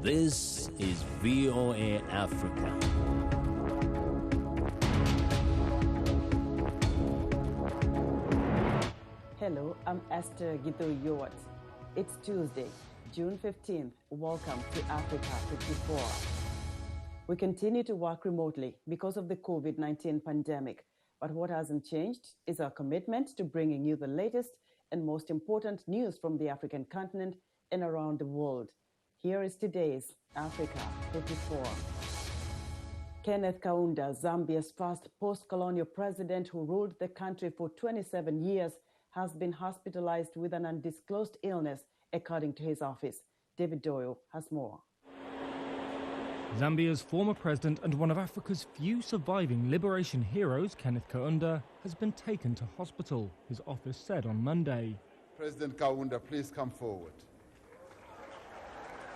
This is VOA Africa. Hello, I'm Esther Githui-Ewart. It's Tuesday, June 15th. Welcome to Africa 54. We continue to work remotely because of the COVID-19 pandemic, but what hasn't changed is our commitment to bringing you the latest and most important news from the African continent and around the world. Here is today's Africa 54. Kenneth Kaunda, Zambia's first post-colonial president who ruled the country for 27 years, has been hospitalized with an undisclosed illness, according to his office. David Doyle has more. Zambia's former president and one of Africa's few surviving liberation heroes, Kenneth Kaunda, has been taken to hospital, his office said on Monday. President Kaunda, please come forward.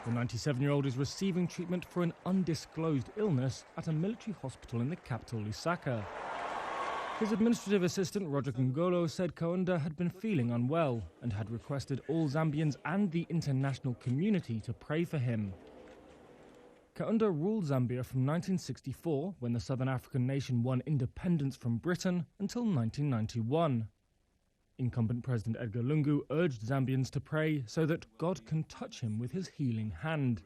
The 97-year-old is receiving treatment for an undisclosed illness at a military hospital in the capital, Lusaka. His administrative assistant, Roger Ngolo, said Kaunda had been feeling unwell and had requested all Zambians and the international community to pray for him. Kaunda ruled Zambia from 1964, when the southern African nation won independence from Britain, until 1991. Incumbent President Edgar Lungu urged Zambians to pray so that God can touch him with his healing hand.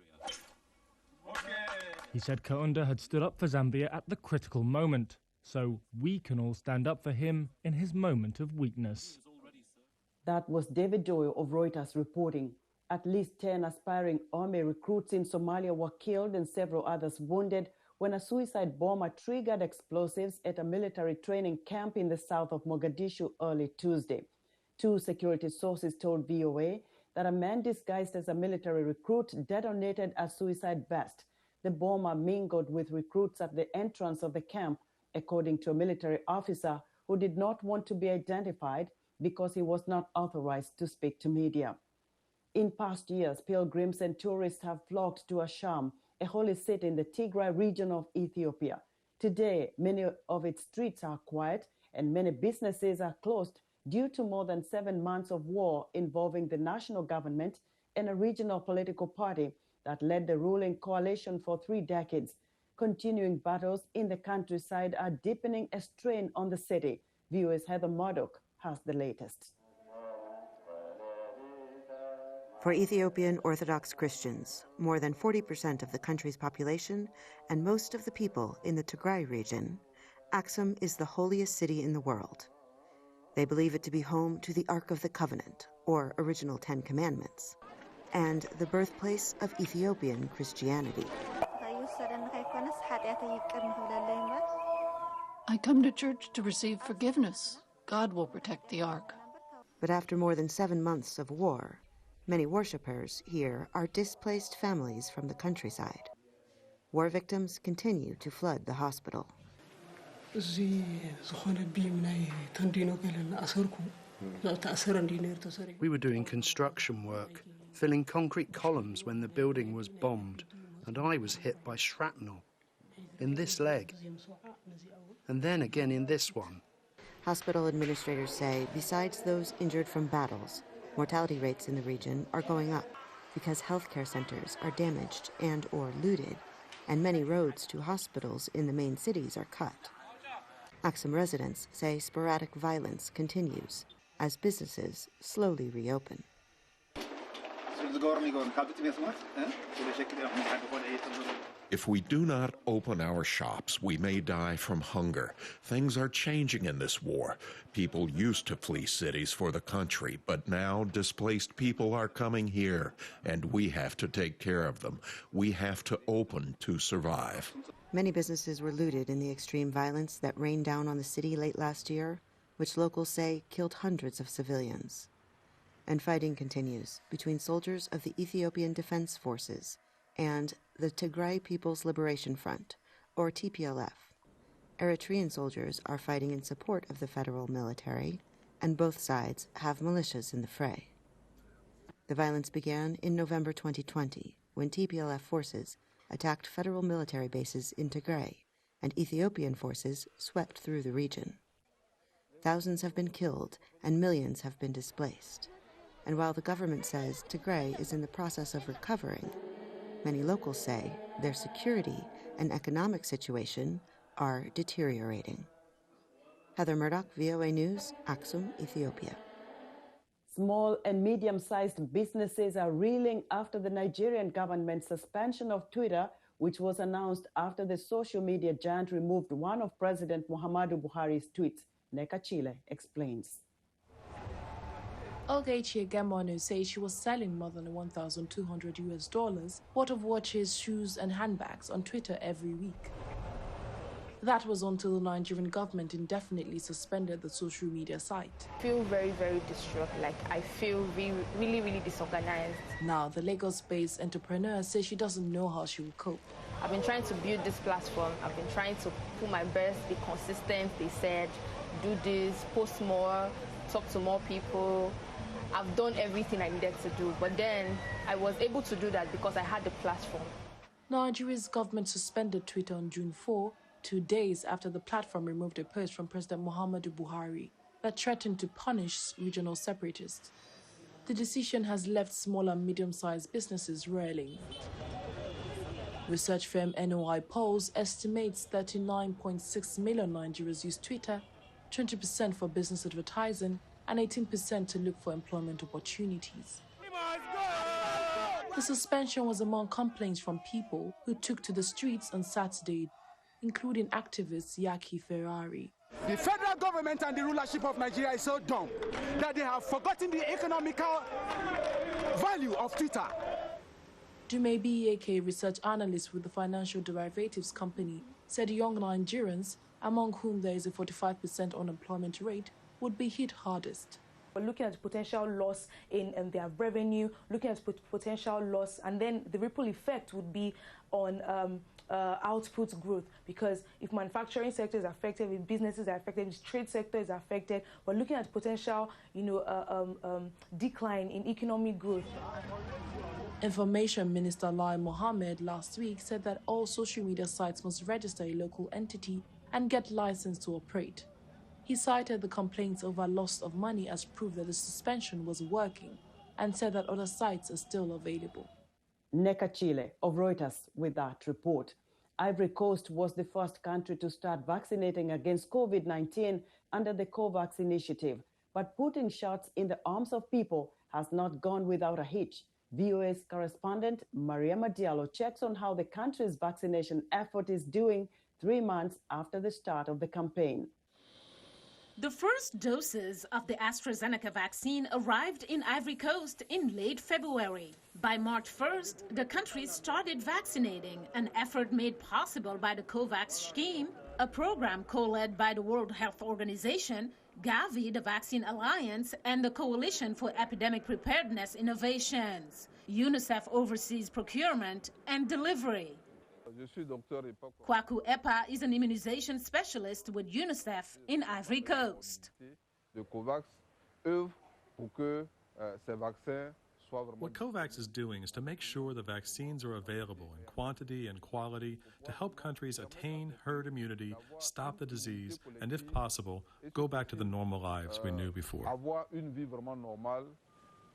He said Kaunda had stood up for Zambia at the critical moment, so we can all stand up for him in his moment of weakness. That was David Doyle of Reuters reporting. At least 10 aspiring army recruits in Somalia were killed and several others wounded when a suicide bomber triggered explosives at a military training camp in the south of Mogadishu early Tuesday. Two security sources told VOA that a man disguised as a military recruit detonated a suicide vest. The bomber mingled with recruits at the entrance of the camp, according to a military officer who did not want to be identified because he was not authorized to speak to media. In past years, pilgrims and tourists have flocked to Axum, a holy city in the Tigray region of Ethiopia. Today, many of its streets are quiet and many businesses are closed due to more than 7 months of war involving the national government and a regional political party that led the ruling coalition for 3 decades. Continuing battles in the countryside are deepening a strain on the city. VOA's Heather Murdoch has the latest. For Ethiopian Orthodox Christians, more than 40% of the country's population and most of the people in the Tigray region, Axum is the holiest city in the world. They believe it to be home to the Ark of the Covenant, or original 10 Commandments, and the birthplace of Ethiopian Christianity. I come to church to receive forgiveness. God will protect the Ark. But after more than 7 months of war, many worshippers here are displaced families from the countryside. War victims continue to flood the hospital. We were doing construction work, filling concrete columns when the building was bombed, and I was hit by shrapnel in this leg, and then again in this one. Hospital administrators say besides those injured from battles, mortality rates in the region are going up because healthcare centers are damaged and or looted, and many roads to hospitals in the main cities are cut. Axum residents say sporadic violence continues as businesses slowly reopen. If we do not open our shops, we may die from hunger. Things are changing in this war. People used to flee cities for the country, but now displaced people are coming here, and we have to take care of them. We have to open to survive. Many businesses were looted in the extreme violence that rained down on the city late last year, which locals say killed hundreds of civilians. And fighting continues between soldiers of the Ethiopian Defense Forces and the Tigray People's Liberation Front, or TPLF. Eritrean soldiers are fighting in support of the federal military, and both sides have militias in the fray. The violence began in November 2020, when TPLF forces attacked federal military bases in Tigray, and Ethiopian forces swept through the region. Thousands have been killed, and millions have been displaced. And while the government says Tigray is in the process of recovering, Many locals say their security and economic situation are deteriorating. Heather Murdoch, VOA News, Axum, Ethiopia. Small and medium-sized businesses are reeling after the Nigerian government's suspension of Twitter, which was announced after the social media giant removed one of President Muhammadu Buhari's tweets. Neka Chile explains. Ogechi Egemonu says she was selling more than $1,200 worth of watches, shoes, and handbags on Twitter every week. That was until the Nigerian government indefinitely suspended the social media site. I feel very, very distraught. Like, I feel really, really disorganized. Now, the Lagos-based entrepreneur says she doesn't know how she will cope. I've been trying to build this platform. I've been trying to put my best, be consistent. They said, do this, post more, talk to more people. I've done everything I needed to do, but then I was able to do that because I had the platform. Nigeria's government suspended Twitter on June 4, 2 days after the platform removed a post from President Muhammadu Buhari that threatened to punish regional separatists. The decision has left small and medium-sized businesses reeling. Research firm NOI Polls estimates 39.6 million Nigerians use Twitter, 20% for business advertising, and 18% to look for employment opportunities. The suspension was among complaints from people who took to the streets on Saturday, including activist Yaki Ferrari. The federal government and the rulership of Nigeria is so dumb that they have forgotten the economical value of Twitter. Dumeibi Eke, research analyst with the financial derivatives company, said young Nigerians, among whom there is a 45% unemployment rate, would be hit hardest. We're looking at potential loss in their revenue, looking at potential loss, and then the ripple effect would be on output growth, because if manufacturing sector is affected, if businesses are affected, if trade sector is affected, we're looking at potential, decline in economic growth. Information Minister Lai Mohammed last week said that all social media sites must register a local entity and get licensed to operate. He cited the complaints over loss of money as proof that the suspension was working and said that other sites are still available. Neka Chile of Reuters with that report. Ivory Coast was the first country to start vaccinating against COVID-19 under the COVAX initiative. But putting shots in the arms of people has not gone without a hitch. VOA's correspondent Mariama Diallo checks on how the country's vaccination effort is doing 3 months after the start of the campaign. The first doses of the AstraZeneca vaccine arrived in Ivory Coast in late February. By March 1st, the country started vaccinating, an effort made possible by the COVAX scheme, a program co-led by the World Health Organization, Gavi, the Vaccine Alliance, and the Coalition for Epidemic Preparedness Innovations. UNICEF oversees procurement and delivery. Kwaku Epa is an immunization specialist with UNICEF in Ivory Coast. What COVAX is doing is to make sure the vaccines are available in quantity and quality to help countries attain herd immunity, stop the disease, and if possible, go back to the normal lives we knew before.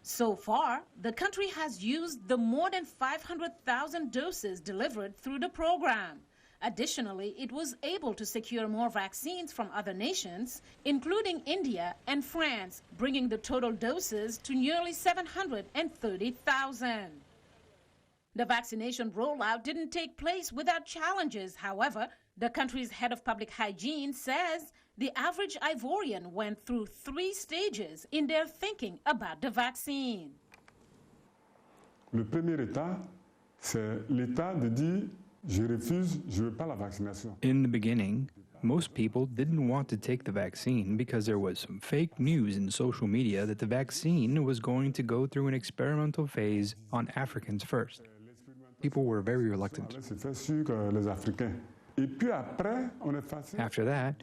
So far, the country has used the more than 500,000 doses delivered through the program. Additionally, it was able to secure more vaccines from other nations, including India and France, bringing the total doses to nearly 730,000. The vaccination rollout didn't take place without challenges. However, the country's head of public hygiene says the average Ivorian went through 3 stages in their thinking about the vaccine. Le premier état, c'est l'état de dire je refuse, je veux pas la vaccination. In the beginning, most people didn't want to take the vaccine because there was some fake news in social media that the vaccine was going to go through an experimental phase on Africans first. People were very reluctant. After that,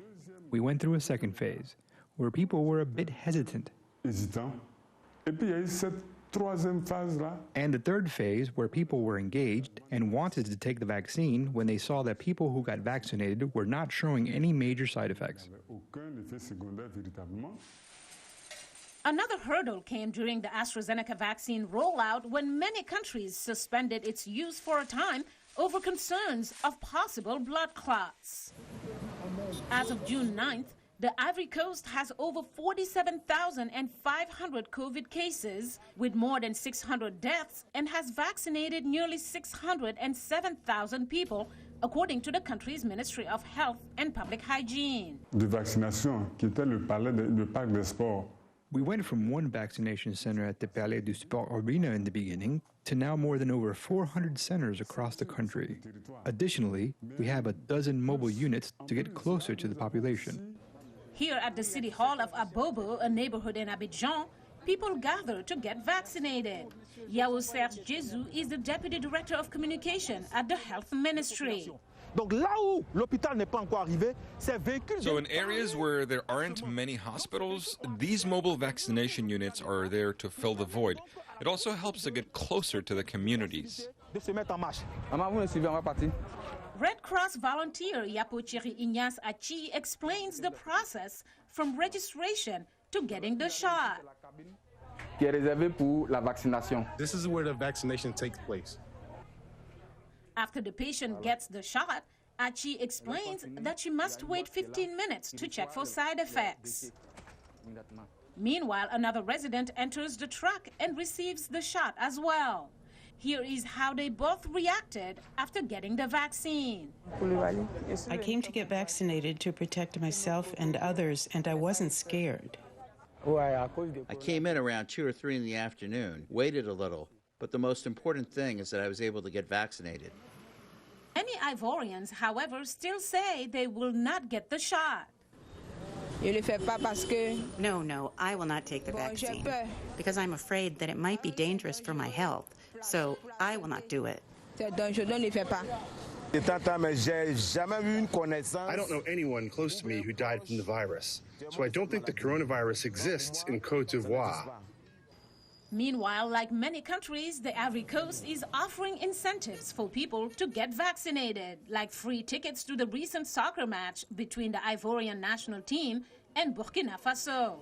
we went through a second phase where people were a bit hesitant. And the third phase where people were engaged and wanted to take the vaccine when they saw that people who got vaccinated were not showing any major side effects. Another hurdle came during the AstraZeneca vaccine rollout when many countries suspended its use for a time over concerns of possible blood clots. As of June 9th, the Ivory Coast has over 47,500 COVID cases with more than 600 deaths and has vaccinated nearly 607,000 people, according to the country's Ministry of Health and Public Hygiene. De vaccination, qui était le Parc des Sports. We went from one vaccination center at the Palais du Sport Arena in the beginning to now more than over 400 centers across the country. Additionally, we have a dozen mobile units to get closer to the population. Here at the City Hall of Abobo, a neighborhood in Abidjan, people gather to get vaccinated. Esther Githui-Ewart is the Deputy Director of Communication at the Health Ministry. So in areas where there aren't many hospitals, these mobile vaccination units are there to fill the void. It also helps to get closer to the communities. Red Cross volunteer Yapochiri Ignace Achi explains the process from registration to getting the shot. This is where the vaccination takes place. After the patient gets the shot, Achi explains that she must wait 15 minutes to check for side effects. Meanwhile, another resident enters the truck and receives the shot as well. Here is how they both reacted after getting the vaccine. I came to get vaccinated to protect myself and others, and I wasn't scared. I came in around 2 or 3 in the afternoon, waited a little, but the most important thing is that I was able to get vaccinated. Many Ivorians, however, still say they will not get the shot. No, I will not take the vaccine because I'm afraid that it might be dangerous for my health, so I will not do it. I don't know anyone close to me who died from the virus, so I don't think the coronavirus exists in Côte d'Ivoire. Meanwhile, like many countries, the Ivory Coast is offering incentives for people to get vaccinated, like free tickets to the recent soccer match between the Ivorian national team and Burkina Faso.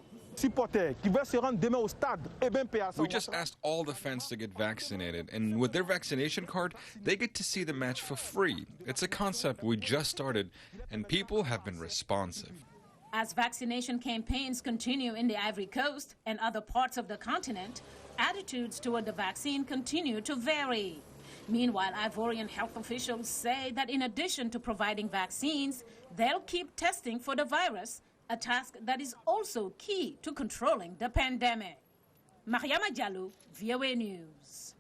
We just asked all the fans to get vaccinated, and with their vaccination card, they get to see the match for free. It's a concept we just started, and people have been responsive. As vaccination campaigns continue in the Ivory Coast and other parts of the continent, attitudes toward the vaccine continue to vary. Meanwhile, Ivorian health officials say that in addition to providing vaccines, they'll keep testing for the virus, a task that is also key to controlling the pandemic. Mariama Diallo, VOA News.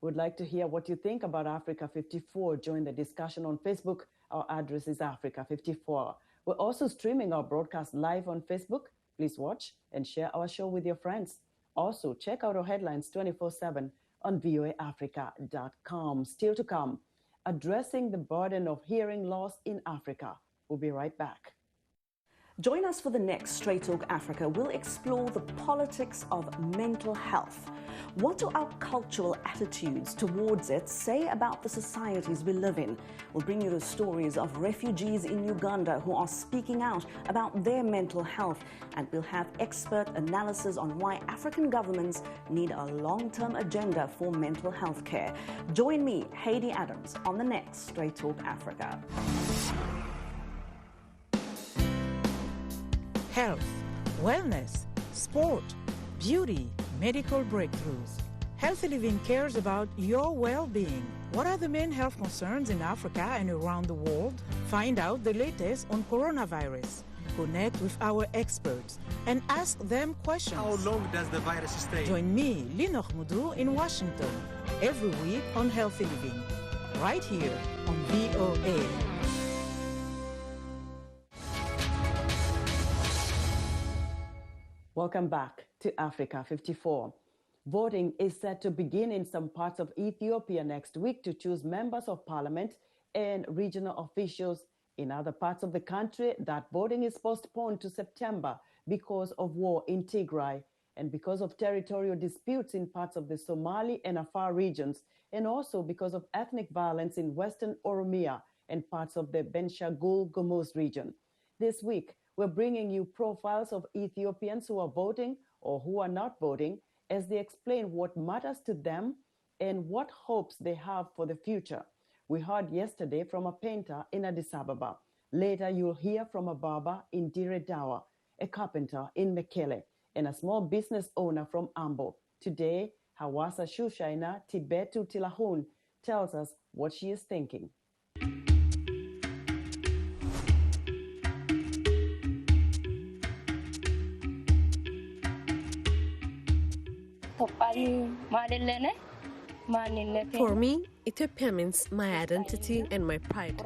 Would like to hear what you think about Africa 54. Join the discussion on Facebook. Our address is Africa 54. We're also streaming our broadcast live on Facebook. Please watch and share our show with your friends. Also, check out our headlines 24/7 on voaafrica.com. Still to come, addressing the burden of hearing loss in Africa. We'll be right back. Join us for the next Straight Talk Africa. We'll explore the politics of mental health. What do our cultural attitudes towards it say about the societies we live in? We'll bring you the stories of refugees in Uganda who are speaking out about their mental health, and we'll have expert analysis on why African governments need a long-term agenda for mental health care. Join me, Haiti Adams, on the next Straight Talk Africa. Health, wellness, sport, beauty, medical breakthroughs. Healthy Living cares about your well-being. What are the main health concerns in Africa and around the world? Find out the latest on coronavirus. Connect with our experts and ask them questions. How long does the virus stay? Join me, Linor Moudou, in Washington, every week on Healthy Living, right here on VOA. Welcome back to Africa 54. Voting is set to begin in some parts of Ethiopia next week to choose members of parliament and regional officials. In other parts of the country, that voting is postponed to September because of war in Tigray and because of territorial disputes in parts of the Somali and Afar regions, and also because of ethnic violence in Western Oromia and parts of the Benshangul Gumuz region. This week, we're bringing you profiles of Ethiopians who are voting or who are not voting as they explain what matters to them and what hopes they have for the future. We heard yesterday from a painter in Addis Ababa. Later, you'll hear from a barber in Dire Dawa, a carpenter in Mekele, and a small business owner from Ambo. Today, Hawassa Shushaina Tibetu Tilahun tells us what she is thinking. For me, Ethiopia means my identity and my pride.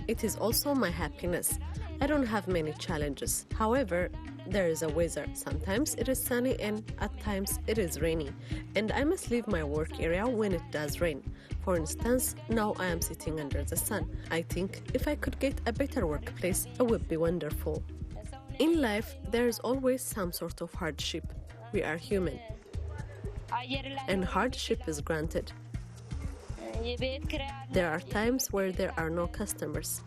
It is also my happiness. I don't have many challenges. However, there is a weather. Sometimes it is sunny and at times it is rainy. And I must leave my work area when it does rain. For instance, now I am sitting under the sun. I think if I could get a better workplace, it would be wonderful. In life, there is always some sort of hardship. We are human. And hardship is granted. There are times where there are no customers.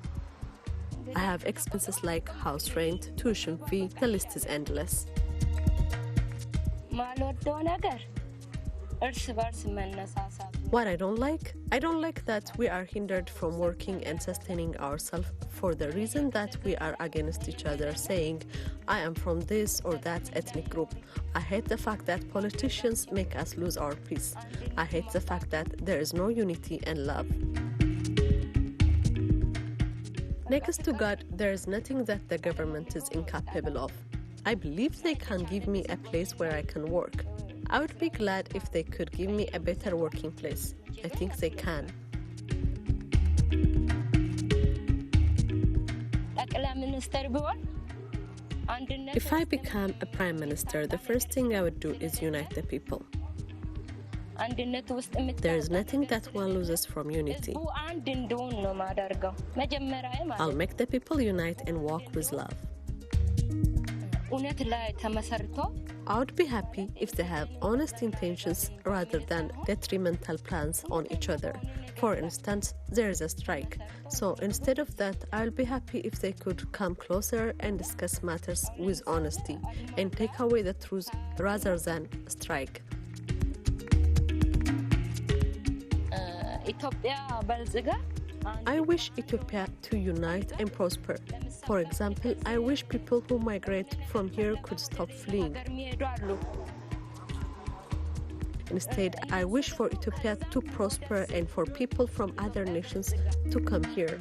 I have expenses like house rent, tuition fee, the list is endless. What I don't like that we are hindered from working and sustaining ourselves for the reason that we are against each other, saying, I am from this or that ethnic group. I hate the fact that politicians make us lose our peace. I hate the fact that there is no unity and love. Next to God, there is nothing that the government is incapable of. I believe they can give me a place where I can work. I would be glad if they could give me a better working place. I think they can. If I become a prime minister, the first thing I would do is unite the people. There is nothing that one loses from unity. I'll make the people unite and walk with love. I would be happy if they have honest intentions rather than detrimental plans on each other. For instance, there is a strike. So instead of that, I'll be happy if they could come closer and discuss matters with honesty and take away the truth rather than strike. I wish Ethiopia to unite and prosper. For example, I wish people who migrate from here could stop fleeing. Instead, I wish for Ethiopia to prosper and for people from other nations to come here.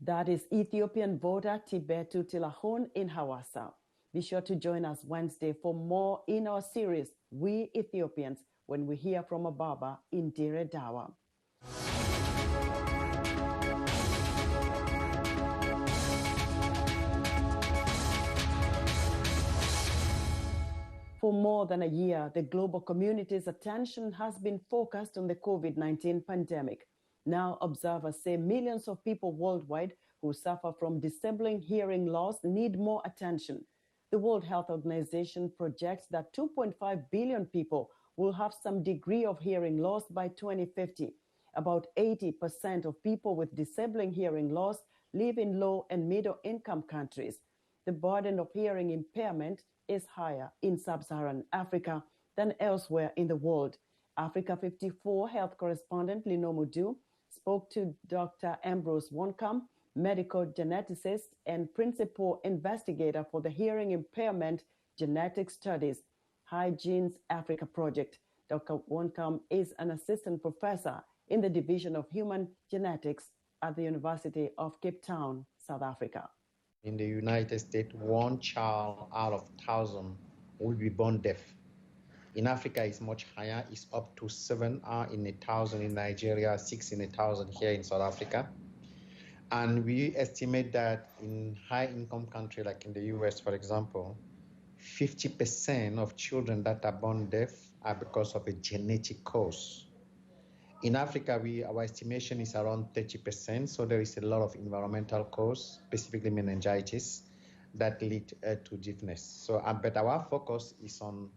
That is Ethiopian voter Tibetu Tilahun in Hawassa. Be sure to join us Wednesday for more in our series, We Ethiopians, when we hear from a barber in Dire Dawa. For more than a year, the global community's attention has been focused on the COVID-19 pandemic. Now, observers say millions of people worldwide who suffer from disabling hearing loss need more attention. The World Health Organization projects that 2.5 billion people will have some degree of hearing loss by 2050. About 80% of people with disabling hearing loss live in low and middle income countries. The burden of hearing impairment is higher in sub-Saharan Africa than elsewhere in the world. Africa 54 health correspondent Linomu Du spoke to Dr. Ambroise Wonkam, medical geneticist and principal investigator for the Hearing Impairment Genetic Studies, High Genes Africa Project. Dr. Wonkam is an assistant professor in the Division of Human Genetics at the University of Cape Town, South Africa. In the United States, 1 child out of 1,000 will be born deaf. In Africa, it's much higher. It's up to 7 in 1,000 in Nigeria, 6 in 1,000 here in South Africa. And we estimate that in high-income countries like in the US, for example, 50% of children that are born deaf are because of a genetic cause. In Africa, our estimation is around 30%, so there is a lot of environmental cause, specifically meningitis, that lead to deafness. So, but our focus is on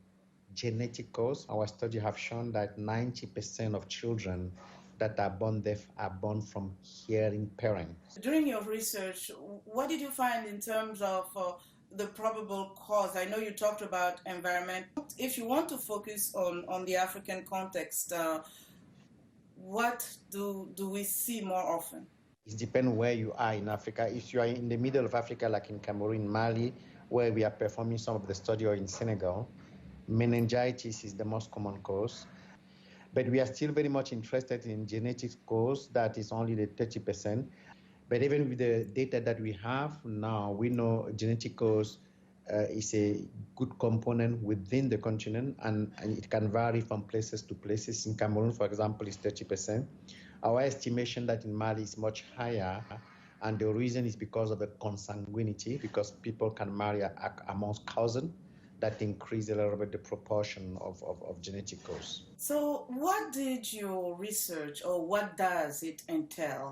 genetic cause. Our study have shown that 90% of children that are born deaf are born from hearing parents. During your research, what did you find in terms of the probable cause? I know you talked about environment. If you want to focus on the African context, what do we see more often? It depends where you are in Africa. If you are in the middle of Africa, like in Cameroon, Mali, where we are performing some of the study, or in Senegal, meningitis is the most common cause. But we are still very much interested in genetic cause. That is only the 30%. But even with the data that we have now, we know genetic cause is a good component within the continent, and it can vary from places to places. In Cameroon, for example, is 30%. Our estimation that in Mali is much higher, and the reason is because of the consanguinity, because people can marry amongst cousins. That increase a little bit the proportion of genetic cause. So what did your research, or what does it entail?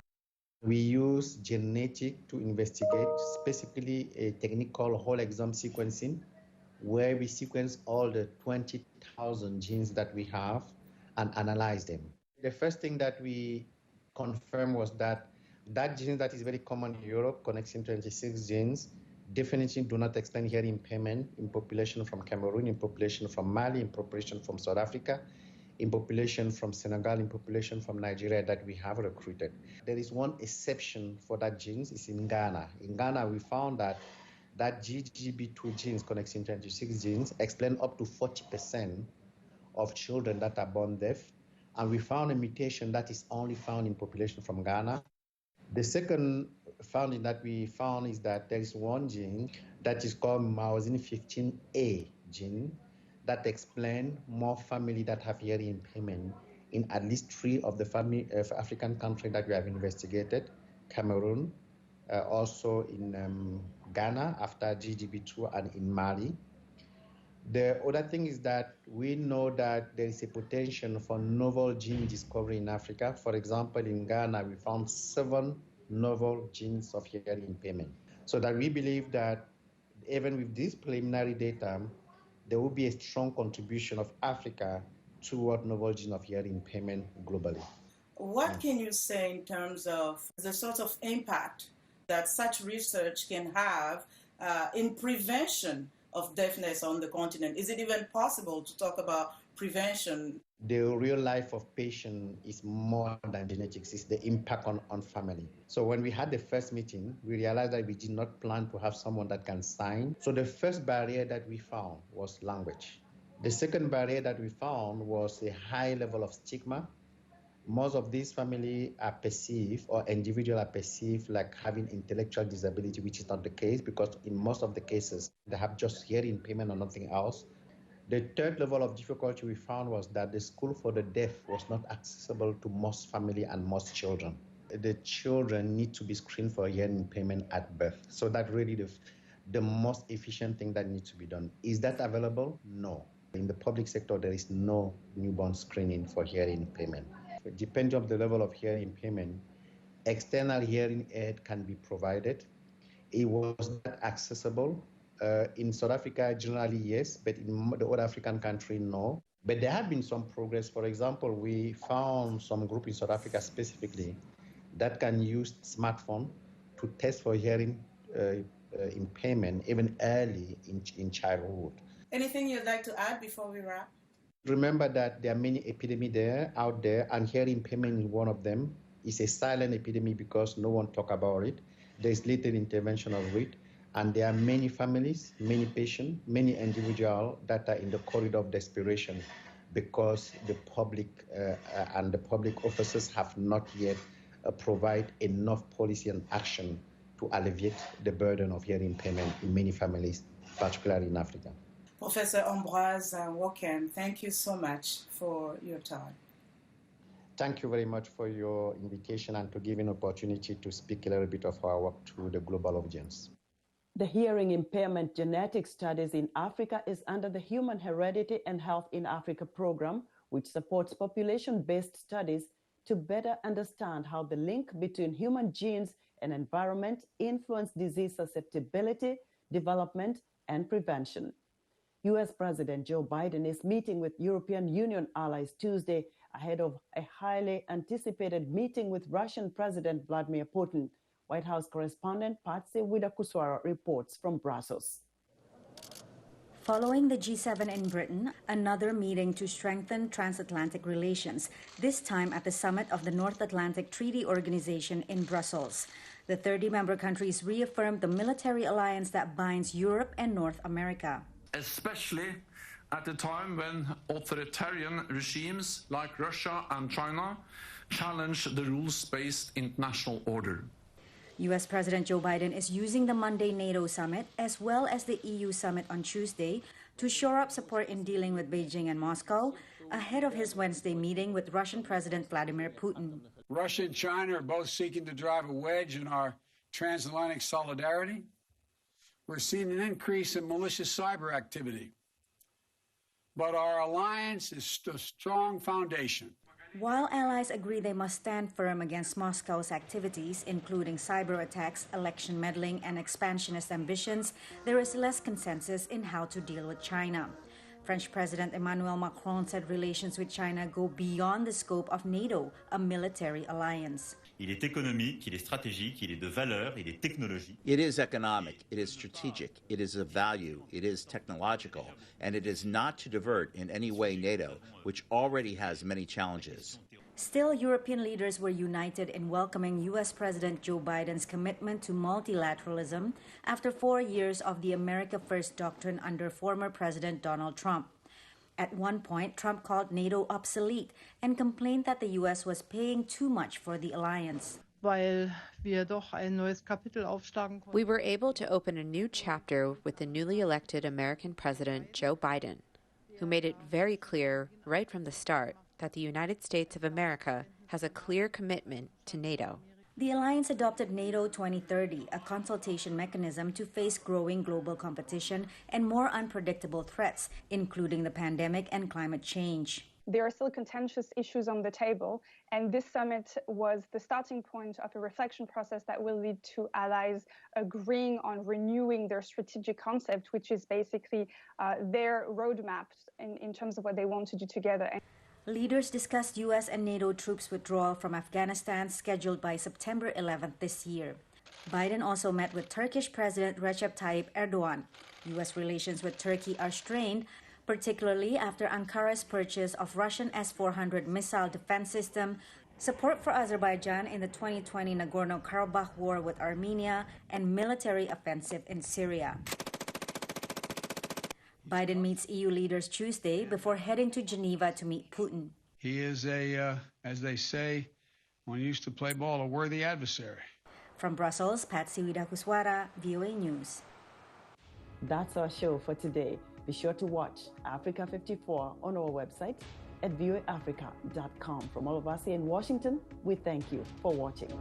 We use genetic to investigate, specifically a technique called whole exome sequencing, where we sequence all the 20,000 genes that we have and analyze them. The first thing that we confirmed was that gene that is very common in Europe, connecting 26 genes, definitely do not explain hearing impairment in population from Cameroon, in population from Mali, in population from South Africa, in population from Senegal, in population from Nigeria that we have recruited. There is one exception for that genes, it's in Ghana. In Ghana, we found that GGB2 genes, connecting 26 genes, explain up to 40% of children that are born deaf. And we found a mutation that is only found in population from Ghana. The second finding that we found is that there is one gene that is called myosin 15A gene that explains more family that have hearing impairment in at least 3 of the family of African countries that we have investigated: Cameroon, also in Ghana after GGB2, and in Mali. The other thing is that we know that there is a potential for novel gene discovery in Africa. For example, in Ghana, we found 7 novel genes of hearing impairment. So that we believe that even with this preliminary data, there will be a strong contribution of Africa toward novel gene of hearing impairment globally. What can you say in terms of the sort of impact that such research can have in prevention of deafness on the continent? Is it even possible to talk about prevention? The real life of patient is more than genetics, it's the impact on family. So when we had the first meeting, we realized that we did not plan to have someone that can sign. So the first barrier that we found was language. The second barrier that we found was a high level of stigma. Most of these families are perceived, or individuals are perceived, like having intellectual disability, which is not the case, because in most of the cases, they have just hearing impairment or nothing else. The third level of difficulty we found was that the school for the deaf was not accessible to most families and most children. The children need to be screened for hearing impairment at birth. So that's really the most efficient thing that needs to be done. Is that available? No. In the public sector, there is no newborn screening for hearing impairment. Depending on the level of hearing impairment, external hearing aid can be provided. It was not accessible. In South Africa, generally, yes, but in the other African countries, no. But there have been some progress. For example, we found some group in South Africa specifically that can use smartphone to test for hearing impairment even early in childhood. Anything you'd like to add before we wrap? Remember that there are many epidemics out there, and hearing impairment is one of them. It's a silent epidemic because no one talks about it. There's little intervention of it. And there are many families, many patients, many individuals that are in the corridor of desperation because the public and the public officers have not yet provided enough policy and action to alleviate the burden of hearing impairment in many families, particularly in Africa. Professor Ambroise Wonkam, thank you so much for your time. Thank you very much for your invitation and to give an opportunity to speak a little bit of our work to the global audience. The Hearing Impairment Genetic Studies in Africa is under the Human Heredity and Health in Africa program, which supports population-based studies to better understand how the link between human genes and environment influence disease susceptibility, development, and prevention. US President Joe Biden is meeting with European Union allies Tuesday ahead of a highly anticipated meeting with Russian President Vladimir Putin. White House correspondent Patsy Widakuswara reports from Brussels. Following the G7 in Britain, another meeting to strengthen transatlantic relations, this time at the summit of the North Atlantic Treaty Organization in Brussels. The 30-member countries reaffirmed the military alliance that binds Europe and North America. Especially at a time when authoritarian regimes like Russia and China challenge the rules-based international order. U.S. President Joe Biden is using the Monday NATO summit as well as the EU summit on Tuesday to shore up support in dealing with Beijing and Moscow ahead of his Wednesday meeting with Russian President Vladimir Putin. Russia and China are both seeking to drive a wedge in our transatlantic solidarity. We're seeing an increase in malicious cyber activity, but our alliance is a strong foundation. While allies agree they must stand firm against Moscow's activities, including cyber attacks, election meddling, and expansionist ambitions, there is less consensus in how to deal with China. French President Emmanuel Macron said relations with China go beyond the scope of NATO, a military alliance. Il est économique, il est stratégique, il est de valeur, il est technologique. It is economic, it is strategic, it is of value, it is technological, and it is not to divert in any way NATO, which already has many challenges. Still, European leaders were united in welcoming U.S. President Joe Biden's commitment to multilateralism after 4 years of the America First doctrine under former President Donald Trump. At one point, Trump called NATO obsolete and complained that the U.S. was paying too much for the alliance. Weil wir doch ein neues Kapitel aufschlagen konnten. We were able to open a new chapter with the newly elected American President Joe Biden, who made it very clear right from the start that the United States of America has a clear commitment to NATO. The alliance adopted NATO 2030, a consultation mechanism to face growing global competition and more unpredictable threats, including the pandemic and climate change. There are still contentious issues on the table, and this summit was the starting point of a reflection process that will lead to allies agreeing on renewing their strategic concept, which is basically their roadmap in terms of what they want to do together. Leaders discussed U.S. and NATO troops withdrawal from Afghanistan scheduled by September 11th this year. Biden also met with Turkish President Recep Tayyip Erdogan. U.S. relations with Turkey are strained, particularly after Ankara's purchase of Russian S-400 missile defense system, support for Azerbaijan in the 2020 Nagorno-Karabakh war with Armenia, and military offensive in Syria. Biden meets EU leaders Tuesday before heading to Geneva to meet Putin. He is as they say, when you used to play ball, a worthy adversary. From Brussels, Patsy Widakuswara, VOA News. That's our show for today. Be sure to watch Africa 54 on our website at voaafrica.com. From all of us here in Washington, we thank you for watching.